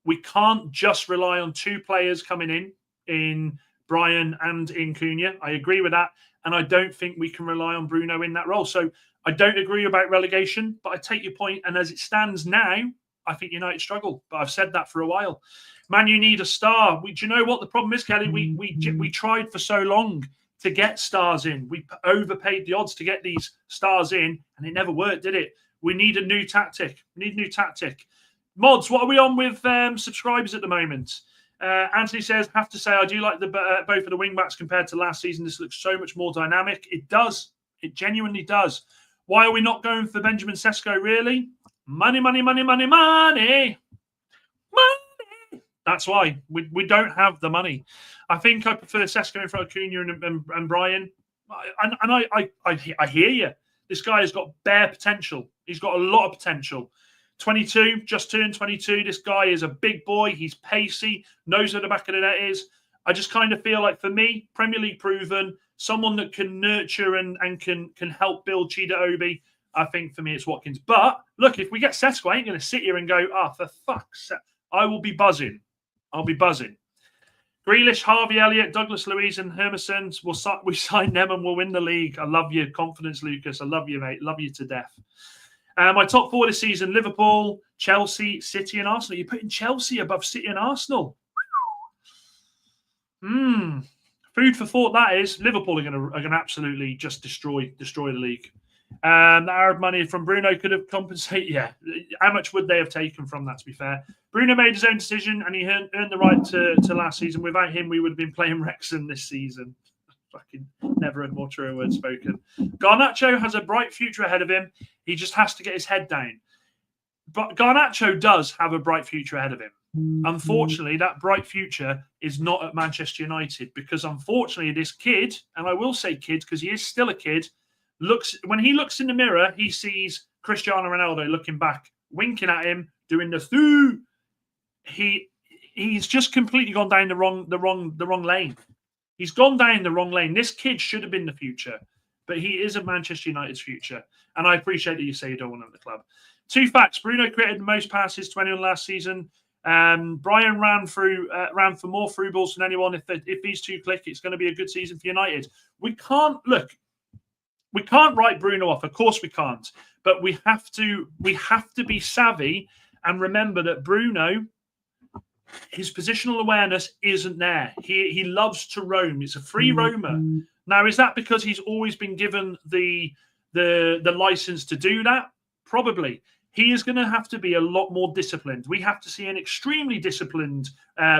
we can't just rely on 2 players coming in Brian and in Cunha. I agree with that, and I don't think we can rely on Bruno in that role. So I don't agree about relegation, but I take your point. And as it stands now, I think United struggle. But I've said that for a while. Man, you need a star. Do you know what the problem is, Kelly? We tried for so long to get stars in. We overpaid the odds to get these stars in, and it never worked, did it? We need a new tactic. Mods, what are we on with subscribers at the moment? Anthony says, have to say, I do like both of the wing-backs compared to last season. This looks so much more dynamic. It does. It genuinely does. Why are we not going for Benjamin Sesko, really? Money. That's why. We don't have the money. I think I prefer Sesko in front of Cunha and Brian. And I hear you. This guy has got bare potential. He's got a lot of potential. 22, just turned 22. This guy is a big boy. He's pacey, knows where the back of the net is. I just kind of feel like, for me, Premier League proven, someone that can nurture and can help build Chida Obi. I think for me it's Watkins. But look, if we get Sesko, I ain't going to sit here and go, for fuck's sake. I will be buzzing. Grealish, Harvey Elliott, Douglas Luiz, and Hermansen. We sign them and we'll win the league. I love your confidence, Lucas. I love you, mate. Love you to death. My top 4 this season: Liverpool, Chelsea, City, and Arsenal. You're putting Chelsea above City and Arsenal. Food for thought. That is. Liverpool are going to absolutely just destroy the league. The Arab money from Bruno could have compensated. Yeah, how much would they have taken from that? To be fair, Bruno made his own decision and he earned the right to last season. Without him, we would have been playing Wrexham this season. Fucking never had more true words spoken. Garnacho has a bright future ahead of him. He just has to get his head down. But Garnacho does have a bright future ahead of him. Unfortunately, that bright future is not at Manchester United because, unfortunately, this kid, and I will say kid because he is still a kid, when he looks in the mirror, he sees Cristiano Ronaldo looking back, winking at him, doing the thoo. He's just completely gone down the wrong lane. He's gone down the wrong lane. This kid should have been the future, but he is a Manchester United's future. And I appreciate that you say you don't want him at the club. 2 facts: Bruno created the most passes to anyone last season. Brian ran for more through balls than anyone. If these two click, it's going to be a good season for United. We can't write Bruno off. Of course we can't. But we have to be savvy and remember that Bruno, his positional awareness isn't there. He loves to roam. It's a free roamer. Now, is that because he's always been given the license to do that? Probably. He is going to have to be a lot more disciplined. We have to see an extremely disciplined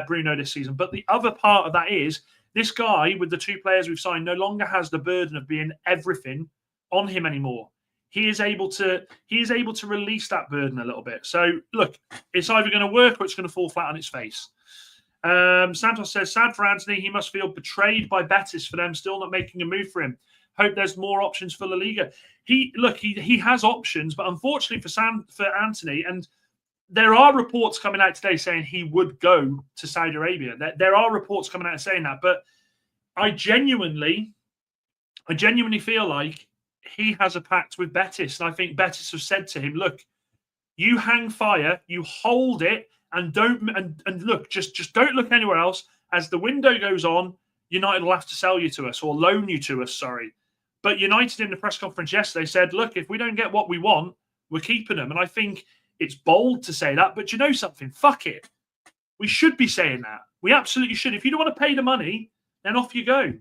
Bruno this season. But the other part of that is this guy, with the 2 players we've signed, no longer has the burden of being everything on him anymore. He is able to release that burden a little bit. So, look, it's either going to work or it's going to fall flat on its face. Santos says, sad for Anthony. He must feel betrayed by Betis for them still not making a move for him. Hope there's more options for La Liga. He has options, but unfortunately for Anthony, and there are reports coming out today saying he would go to Saudi Arabia. There are reports coming out saying that, but I genuinely feel like he has a pact with Betis, and I think Betis have said to him, "Look, you hang fire, you hold it, and look, just don't look anywhere else. As the window goes on, United will have to sell you to us or loan you to us. Sorry." But United in the press conference yesterday said, look, if we don't get what we want, we're keeping them. And I think it's bold to say that, but you know something? Fuck it. We should be saying that. We absolutely should. If you don't want to pay the money, then off you go.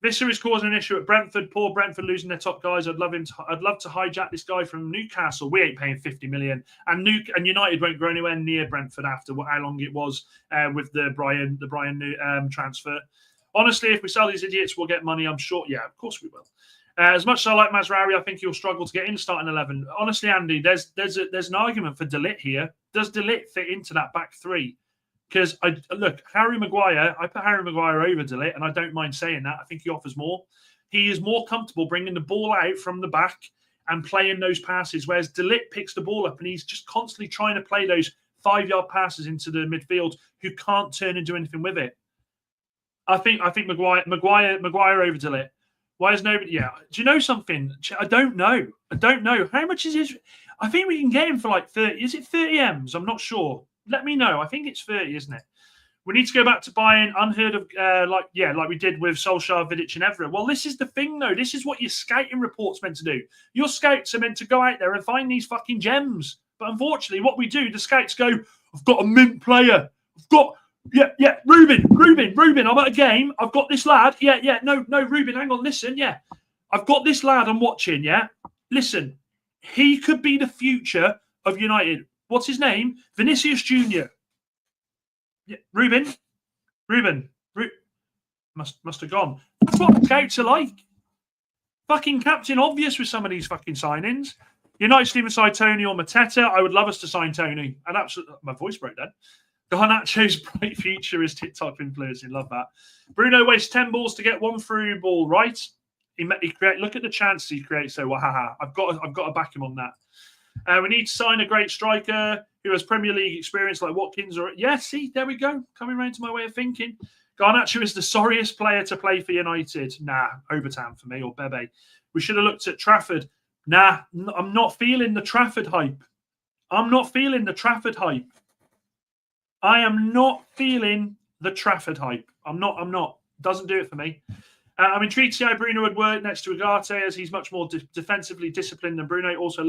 Visser is causing an issue at Brentford. Poor Brentford losing their top guys. I'd love to hijack this guy from Newcastle. We ain't paying 50 million. And United won't go anywhere near Brentford after how long it was with the Brian transfer. Honestly, if we sell these idiots, we'll get money, I'm sure. Yeah, of course we will. As much as I like Mazraoui, I think he'll struggle to get in starting 11. Honestly, Andy, there's an argument for De Ligt here. Does De Ligt fit into that back 3? Because, Harry Maguire, I put Harry Maguire over De Ligt, and I don't mind saying that. I think he offers more. He is more comfortable bringing the ball out from the back and playing those passes, whereas De Ligt picks the ball up and he's just constantly trying to play those 5-yard passes into the midfield who can't turn and do anything with it. I think Maguire over De Ligt. Why is nobody? Yeah. Do you know something? I don't know. How much is his? I think we can get him for like 30. Is it 30 M's? I'm not sure. Let me know. I think it's 30, isn't it? We need to go back to buying unheard of, like we did with Solskjaer, Vidic, and Everett. Well, this is the thing, though. This is what your scouting report's meant to do. Your scouts are meant to go out there and find these fucking gems. But unfortunately, what we do, the scouts go, I've got a mint player. I've got... Yeah, Rúben, I'm at a game. I've got this lad. No, Rúben, hang on, listen, yeah. I've got this lad I'm watching, yeah. Listen, he could be the future of United. What's his name? Vinicius Jr. Yeah, Rúben must have gone. That's what scouts are like. Fucking Captain Obvious with some of these fucking signings. United Steven sign Tony or Mateta. I would love us to sign Tony. And absolutely, my voice broke then. Garnacho's bright future is TikTok influencing. Love that. Bruno wastes 10 balls to get one through ball right. Look at the chances he creates. So, wahaha. I've got to back him on that. We need to sign a great striker who has Premier League experience like Watkins. See, there we go. Coming around to my way of thinking. Garnacho is the sorriest player to play for United. Nah, Obertan for me or Bebe. We should have looked at Trafford. Nah, I'm not feeling the Trafford hype. I am not feeling the Trafford hype. I'm not. Doesn't do it for me. I'm intrigued to see how Bruno would work next to Ugarte, as he's much more defensively disciplined than Bruno. Also,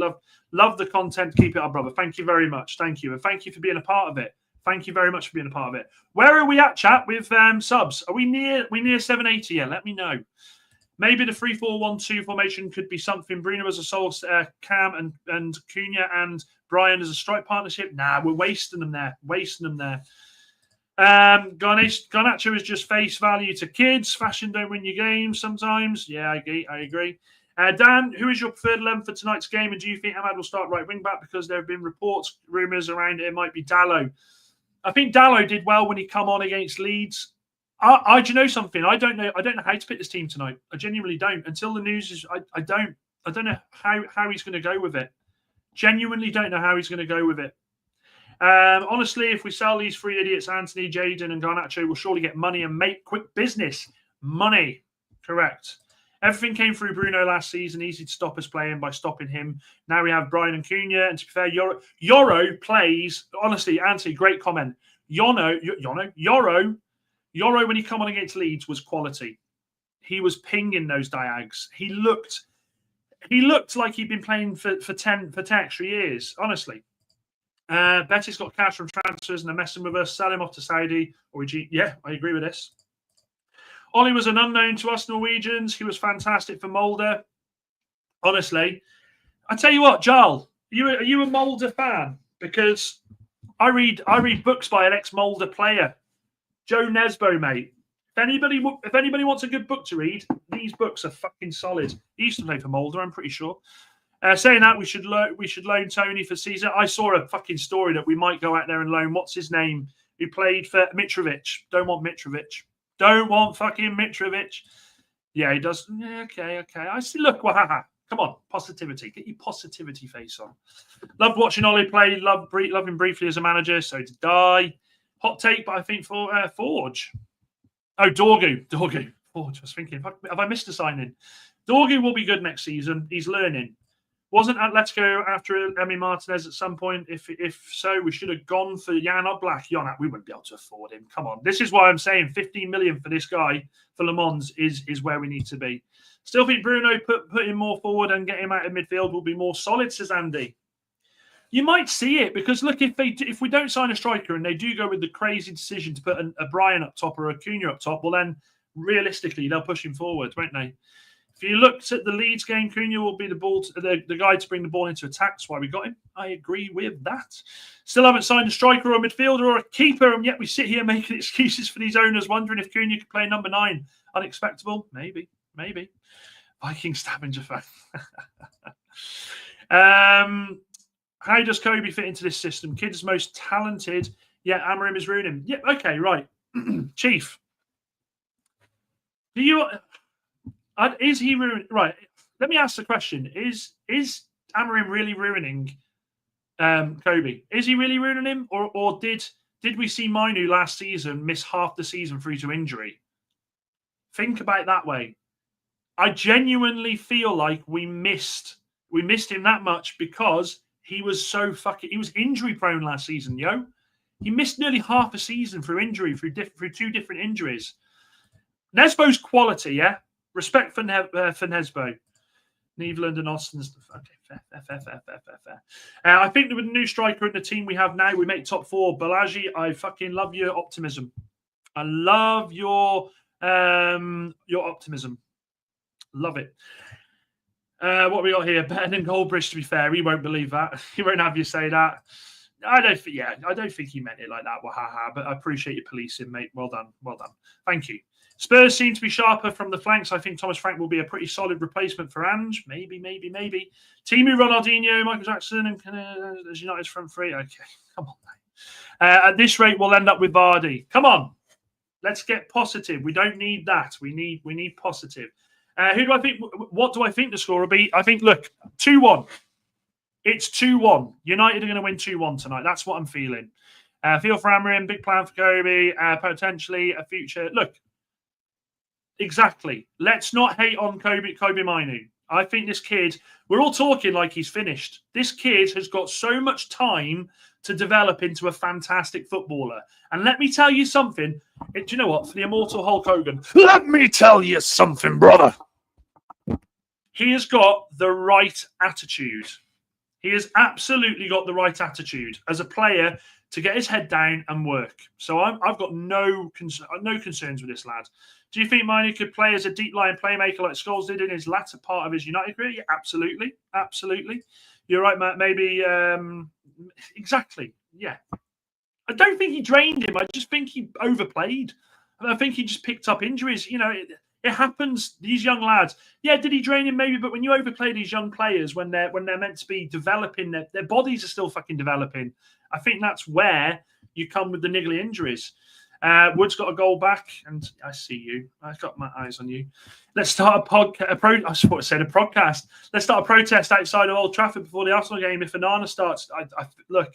love the content. Keep it up, brother. Thank you very much. Thank you. And thank you for being a part of it. Thank you very much for being a part of it. Where are we at, chat, with subs? Are we near 780 yet? Let me know. Maybe the 3-4-1-2 formation could be something. Bruno as a sole cam and Cunha and Brian as a strike partnership. Nah, we're wasting them there. Garnacho is just face value to kids. Fashion don't win your games sometimes. Yeah, I agree. Dan, who is your preferred 11 for tonight's game? And do you think Ahmad will start right wing back? Because there have been rumours around it might be Dalot. I think Dalot did well when he come on against Leeds. Do you know something? I don't know how to pick this team tonight. I genuinely don't. Until the news is, I don't know how he's going to go with it. Genuinely don't know how he's going to go with it. Honestly, if we sell these three idiots, Anthony, Jadon, and Garnacho, we'll surely get money and make quick business. Money. Correct. Everything came through Bruno last season. Easy to stop us playing by stopping him. Now we have Brian and Cunha. And to be fair, Yoro plays. Honestly, Anthony, great comment. Yoro, when he come on against Leeds, was quality. He was pinging those diags. He looked like he'd been playing for 10 extra years, honestly. Betis got cash from transfers and they're messing with us. Sell him off to Saudi. Yeah, I agree with this. Ollie was an unknown to us Norwegians. He was fantastic for Mulder. Honestly, I tell you what, Jarl, are you a Mulder fan? Because I read books by an ex-Mulder player, Joe Nesbo, mate. If anybody wants a good book to read, these books are fucking solid. He used to play for Mulder, I'm pretty sure. Saying that, we should loan Tony for season. I saw a fucking story that we might go out there and loan. What's his name? Who played for Mitrovic? Don't want Mitrovic. Don't want fucking Mitrovic. Yeah, he does. Yeah, okay. I see. Look, wahaha. Come on, positivity. Get your positivity face on. Loved watching Ollie play. Love him briefly as a manager. So did I. Hot take, but I think for Forge. Oh, Dorgu. Forge. I was thinking, have I missed a signing? Dorgu will be good next season. He's learning. Wasn't Atletico after Emi Martinez at some point? If so, we should have gone for Jan Oblak. We wouldn't be able to afford him. Come on. This is why I'm saying 15 million for this guy for Le Mans is where we need to be. Still think Bruno put him more forward and get him out of midfield will be more solid, says Andy. You might see it because look, if we don't sign a striker and they do go with the crazy decision to put a Brian up top or a Cunha up top, well then realistically they'll push him forward, won't they? If you looked at the Leeds game, Cunha will be the guy to bring the ball into attack. That's why we got him. I agree with that. Still haven't signed a striker or a midfielder or a keeper, and yet we sit here making excuses for these owners, wondering if Cunha could play number 9. Unexpectable? Maybe. Viking Scavenger fan. How does Kobe fit into this system? Kid's most talented, yet Amorim is ruining him. Yeah, okay, right. Chief. Is he ruining? Right. Let me ask the question: Is Amorim really ruining Kobe? Is he really ruining him, or did we see Mainu last season miss half the season through to injury? Think about it that way. I genuinely feel like we missed him that much because he was he was injury prone last season. He missed nearly half a season through injury through 2 different injuries. Nesbo's quality, yeah. Respect for Nesbo. Neveland and Austin's. Okay, fair. I think that with the new striker in the team we have now, we make top 4. Balaji, I fucking love your optimism. I love your optimism. Love it. What we got here? Better than Goldbridge, to be fair. He won't believe that. He won't have you say that. I don't think he meant it like that. Wahaha, but I appreciate your policing, mate. Well done. Thank you. Spurs seem to be sharper from the flanks. I think Thomas Frank will be a pretty solid replacement for Ange. Maybe. Timu, Ronaldinho, Michael Jackson, and as United's front three. Okay, come on, mate. At this rate, we'll end up with Vardy. Come on, let's get positive. We don't need that. We need positive. What do I think the score will be? I think, look, 2-1. It's 2-1. United are going to win 2-1 tonight. That's what I'm feeling. Feel for Amorim, big plan for Kobe, potentially a future. Look, exactly. Let's not hate on Kobe Mainu. I think this kid, we're all talking like he's finished. This kid has got so much time to develop into a fantastic footballer. And let me tell you something. Do you know what? For the immortal Hulk Hogan, let me tell you something, brother. He has got the right attitude. He has absolutely got the right attitude as a player to get his head down and work. So I've got no concerns with this lad. Do you think Miney could play as a deep line playmaker like Scholes did in his latter part of his United career? Yeah, absolutely. Absolutely. You're right, Matt. Maybe, exactly. Yeah. I don't think he drained him. I just think he overplayed. I think he just picked up injuries. You know, it happens. These young lads. Yeah, did he drain him? Maybe. But when you overplay these young players, when they're meant to be developing, their bodies are still fucking developing. I think that's where you come with the niggly injuries. Wood's got a goal back, and I see you. I've got my eyes on you. Let's start a podcast. I said a podcast. Let's start a protest outside of Old Trafford before the Arsenal game. If Onana starts, look.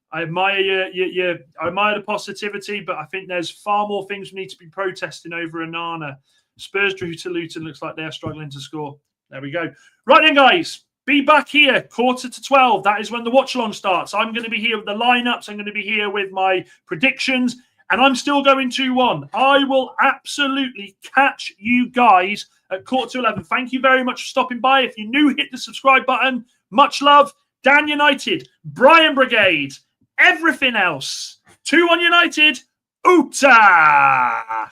I admire you. I admire the positivity, but I think there's far more things we need to be protesting over Onana. Spurs drew to Luton. Looks like they're struggling to score. There we go. Right then, guys. Be back here, 11:45. That is when the watch-along starts. I'm going to be here with the lineups. I'm going to be here with my predictions. And I'm still going 2-1. I will absolutely catch you guys at 11:15. Thank you very much for stopping by. If you're new, hit the subscribe button. Much love. Dan United, Brian Brigade, everything else. 2-1 United. Oota!